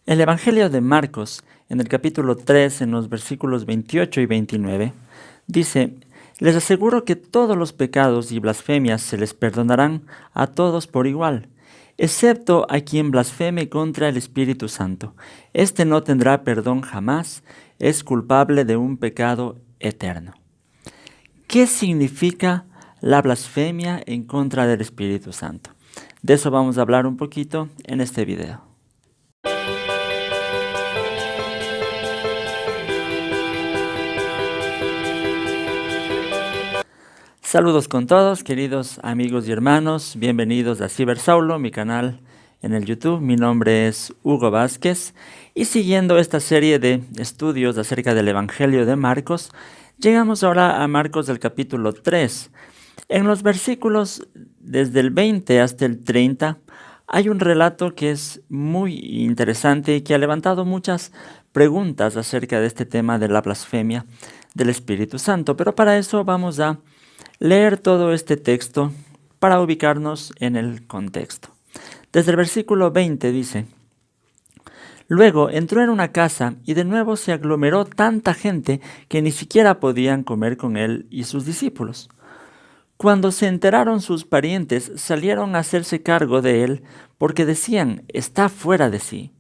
El Evangelio de Marcos, en el capítulo 3, en los versículos 28 y 29, dice: Les aseguro que todos los pecados y blasfemias se les perdonarán a todos por igual, excepto a quien blasfeme contra el Espíritu Santo. Este no tendrá perdón jamás, es culpable de un pecado eterno. ¿Qué significa la blasfemia en contra del Espíritu Santo? De eso vamos a hablar un poquito en este video. Saludos con todos, queridos amigos y hermanos. Bienvenidos a Cibersaulo, mi canal en el YouTube. Mi nombre es Hugo Vázquez y siguiendo esta serie de estudios acerca del Evangelio de Marcos, llegamos ahora a Marcos del capítulo 3. En los versículos desde el 20 hasta el 30 hay un relato que es muy interesante y que ha levantado muchas preguntas acerca de este tema de la blasfemia del Espíritu Santo. Pero para eso vamos a leer todo este texto para ubicarnos en el contexto. Desde el versículo 20 dice: Luego entró en una casa y de nuevo se aglomeró tanta gente que ni siquiera podían comer con él y sus discípulos. Cuando se enteraron sus parientes, salieron a hacerse cargo de él porque decían: está fuera de sí.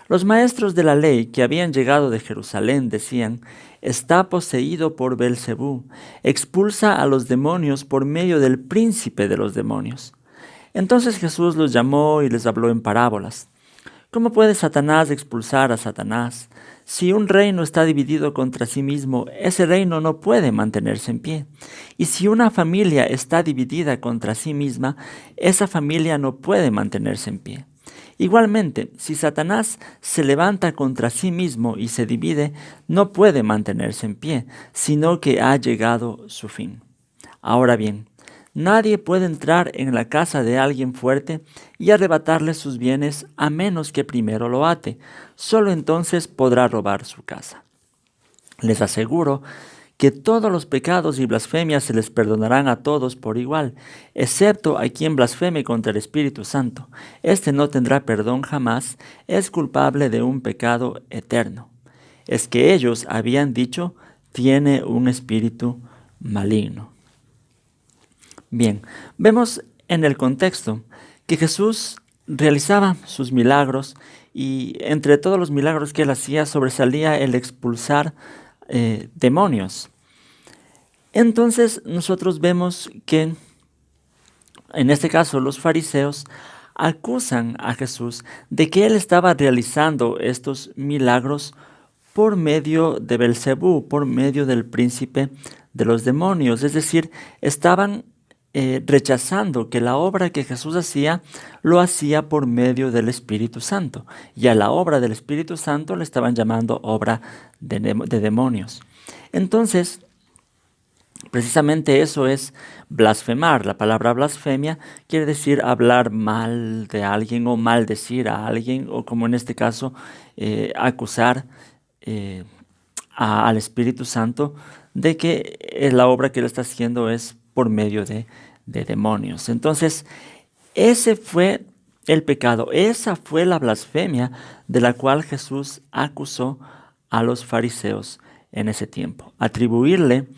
Los maestros de la ley que habían llegado de Jerusalén decían: está poseído por Beelzebú, expulsa a los demonios por medio del príncipe de los demonios. Entonces Jesús los llamó y les habló en parábolas. ¿Cómo puede Satanás expulsar a Satanás? Si un reino está dividido contra sí mismo, ese reino no puede mantenerse en pie. Y si una familia está dividida contra sí misma, esa familia no puede mantenerse en pie. Igualmente, si Satanás se levanta contra sí mismo y se divide, no puede mantenerse en pie, sino que ha llegado su fin. Ahora bien, nadie puede entrar en la casa de alguien fuerte y arrebatarle sus bienes a menos que primero lo ate. Solo entonces podrá robar su casa. Les aseguro que todos los pecados y blasfemias se les perdonarán a todos por igual, excepto a quien blasfeme contra el Espíritu Santo. Este no tendrá perdón jamás, es culpable de un pecado eterno. Es que ellos habían dicho: tiene un espíritu maligno. Bien, vemos en el contexto que Jesús realizaba sus milagros y entre todos los milagros que él hacía sobresalía el expulsar demonios. Entonces nosotros vemos que en este caso los fariseos acusan a Jesús de que él estaba realizando estos milagros por medio de Beelzebú, por medio del príncipe de los demonios. Es decir, estaban rechazando que la obra que Jesús hacía lo hacía por medio del Espíritu Santo. Y a la obra del Espíritu Santo le estaban llamando obra de demonios. Entonces, precisamente eso es blasfemar. La palabra blasfemia quiere decir hablar mal de alguien o maldecir a alguien, o como en este caso, acusar al Espíritu Santo de que la obra que él está haciendo es por medio de demonios. Entonces, ese fue el pecado, esa fue la blasfemia de la cual Jesús acusó a los fariseos en ese tiempo. Atribuirle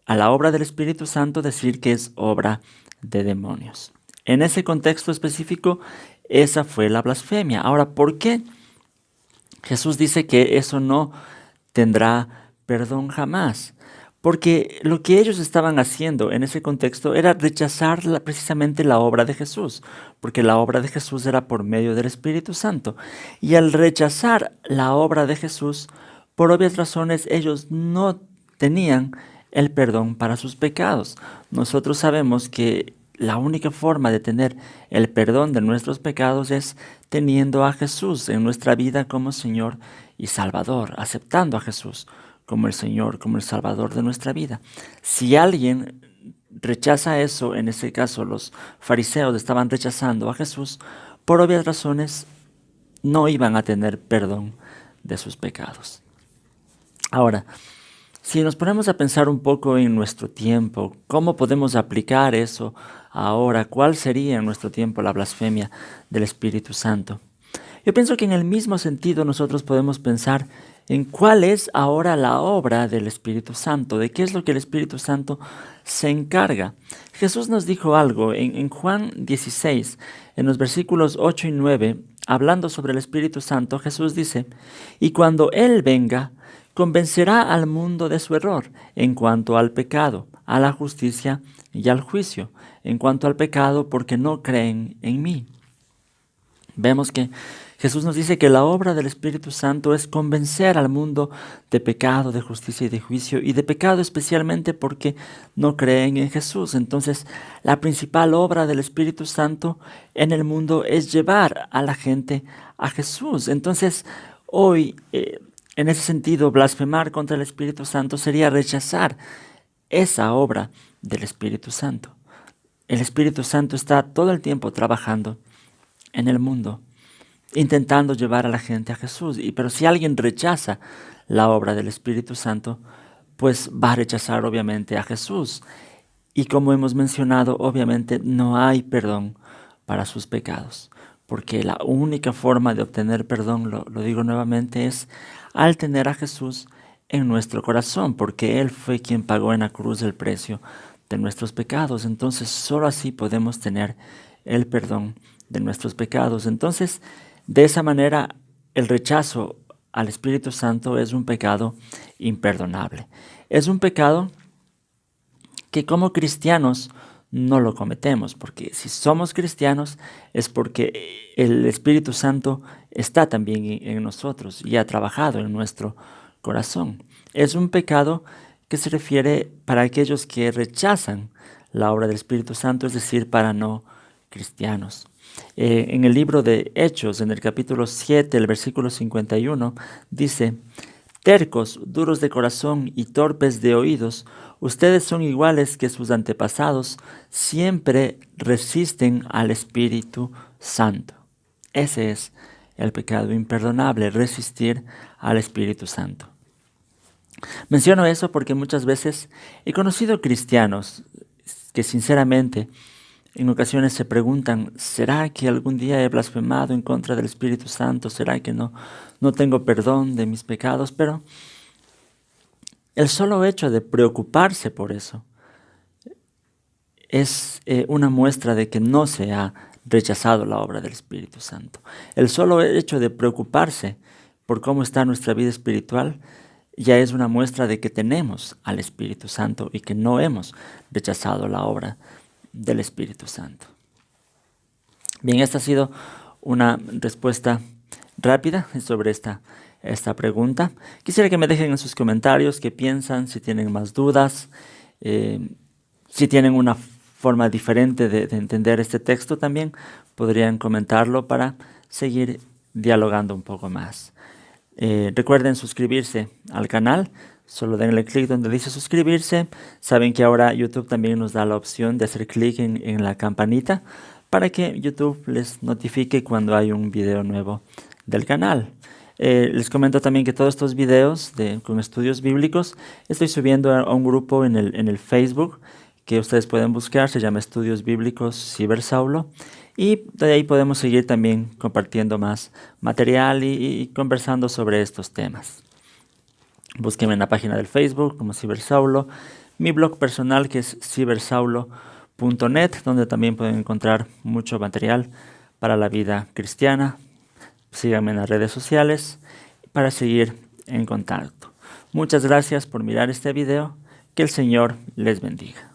a la obra del Espíritu Santo, decir que es obra de demonios. En ese contexto específico, esa fue la blasfemia. Ahora, ¿por qué Jesús dice que eso no tendrá perdón jamás? Porque lo que ellos estaban haciendo en ese contexto era rechazar precisamente la obra de Jesús, porque la obra de Jesús era por medio del Espíritu Santo. Y al rechazar la obra de Jesús, por obvias razones, ellos no tenían el perdón para sus pecados. Nosotros sabemos que la única forma de tener el perdón de nuestros pecados es teniendo a Jesús en nuestra vida como Señor y Salvador, aceptando a Jesús como el Señor, como el Salvador de nuestra vida. Si alguien rechaza eso, en ese caso los fariseos estaban rechazando a Jesús, por obvias razones no iban a tener perdón de sus pecados. Ahora, si nos ponemos a pensar un poco en nuestro tiempo, ¿cómo podemos aplicar eso ahora? ¿Cuál sería en nuestro tiempo la blasfemia del Espíritu Santo? Yo pienso que en el mismo sentido nosotros podemos pensar en cuál es ahora la obra del Espíritu Santo, de qué es lo que el Espíritu Santo se encarga. Jesús nos dijo algo en Juan 16, en los versículos 8 y 9, hablando sobre el Espíritu Santo. Jesús dice: y cuando Él venga, convencerá al mundo de su error en cuanto al pecado, a la justicia y al juicio. En cuanto al pecado, porque no creen en mí. Vemos que Jesús nos dice que la obra del Espíritu Santo es convencer al mundo de pecado, de justicia y de juicio, y de pecado especialmente porque no creen en Jesús. Entonces, la principal obra del Espíritu Santo en el mundo es llevar a la gente a Jesús. Entonces, hoy, en ese sentido, blasfemar contra el Espíritu Santo sería rechazar esa obra del Espíritu Santo. El Espíritu Santo está todo el tiempo trabajando en el mundo, intentando llevar a la gente a Jesús. Pero si alguien rechaza la obra del Espíritu Santo, pues va a rechazar obviamente a Jesús. Y como hemos mencionado, obviamente no hay perdón para sus pecados, porque la única forma de obtener perdón, lo digo nuevamente, es al tener a Jesús en nuestro corazón, porque Él fue quien pagó en la cruz el precio de nuestros pecados. Entonces solo así podemos tener el perdón de nuestros pecados. Entonces, de esa manera, el rechazo al Espíritu Santo es un pecado imperdonable. Es un pecado que como cristianos no lo cometemos, porque si somos cristianos es porque el Espíritu Santo está también en nosotros y ha trabajado en nuestro corazón. Es un pecado que se refiere para aquellos que rechazan la obra del Espíritu Santo, es decir, para no cristianos. En el libro de Hechos, en el capítulo 7, el versículo 51, dice: tercos, duros de corazón y torpes de oídos, ustedes son iguales que sus antepasados, siempre resisten al Espíritu Santo. Ese es el pecado imperdonable, resistir al Espíritu Santo. Menciono eso porque muchas veces he conocido cristianos que sinceramente en ocasiones se preguntan: ¿será que algún día he blasfemado en contra del Espíritu Santo? ¿Será que no tengo perdón de mis pecados? Pero el solo hecho de preocuparse por eso es una muestra de que no se ha rechazado la obra del Espíritu Santo. El solo hecho de preocuparse por cómo está nuestra vida espiritual ya es una muestra de que tenemos al Espíritu Santo y que no hemos rechazado la obra del Espíritu Santo. Bien, esta ha sido una respuesta rápida sobre esta pregunta. Quisiera que me dejen en sus comentarios qué piensan, si tienen más dudas, si tienen una forma diferente de entender este texto también, podrían comentarlo para seguir dialogando un poco más. Recuerden suscribirse al canal. Solo denle clic donde dice suscribirse. Saben que ahora YouTube también nos da la opción de hacer clic en la campanita para que YouTube les notifique cuando hay un video nuevo del canal. Les comento también que todos estos videos con estudios bíblicos estoy subiendo a un grupo en el Facebook que ustedes pueden buscar. Se llama Estudios Bíblicos Ciber Saulo. Y de ahí podemos seguir también compartiendo más material y conversando sobre estos temas. Búsquenme en la página del Facebook como Cibersaulo, mi blog personal que es cibersaulo.net, donde también pueden encontrar mucho material para la vida cristiana. Síganme en las redes sociales para seguir en contacto. Muchas gracias por mirar este video. Que el Señor les bendiga.